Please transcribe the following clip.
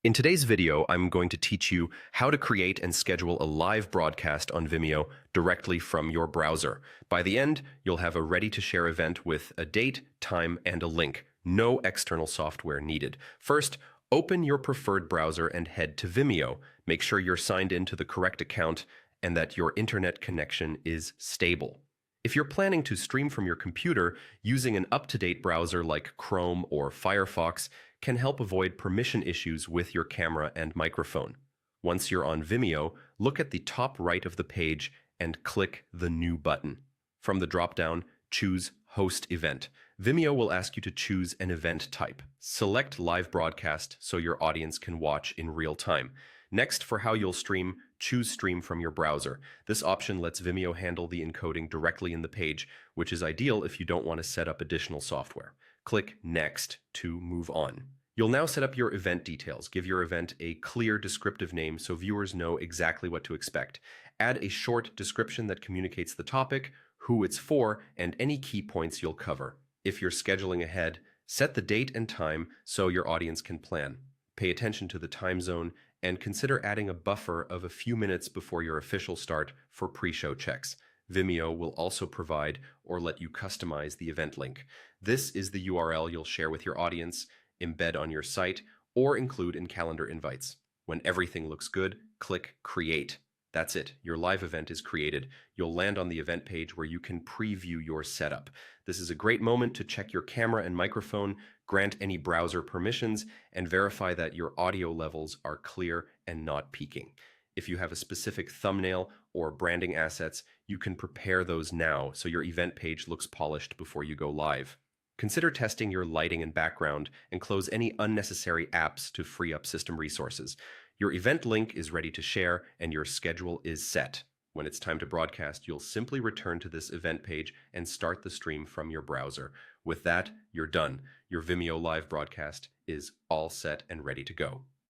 In today's video, I'm going to teach you how to create and schedule a live broadcast on Vimeo directly from your browser. By the end, you'll have a ready-to-share event with a date, time, and a link. No external software needed. First, open your preferred browser and head to Vimeo. Make sure you're signed into the correct account and that your internet connection is stable. If you're planning to stream from your computer, using an up-to-date browser like Chrome or Firefox can help avoid permission issues with your camera and microphone. Once you're on Vimeo, look at the top right of the page and click the New button. From the drop-down, choose Host Event. Vimeo will ask you to choose an event type. Select Live Broadcast so your audience can watch in real time. Next, for how you'll stream, choose Stream from your browser. This option lets Vimeo handle the encoding directly in the page, which is ideal if you don't want to set up additional software. Click Next to move on. You'll now set up your event details. Give your event a clear descriptive name so viewers know exactly what to expect. Add a short description that communicates the topic, who it's for, and any key points you'll cover. If you're scheduling ahead, set the date and time so your audience can plan. Pay attention to the time zone and consider adding a buffer of a few minutes before your official start for pre-show checks. Vimeo will also provide or let you customize the event link. This is the URL you'll share with your audience, embed on your site, or include in calendar invites. When everything looks good, click Create. That's it. Your live event is created. You'll land on the event page where you can preview your setup. This is a great moment to check your camera and microphone, grant any browser permissions, and verify that your audio levels are clear and not peaking. If you have a specific thumbnail or branding assets, you can prepare those now so your event page looks polished before you go live. Consider testing your lighting and background and close any unnecessary apps to free up system resources. Your event link is ready to share and your schedule is set. When it's time to broadcast, you'll simply return to this event page and start the stream from your browser. With that, you're done. Your Vimeo live broadcast is all set and ready to go.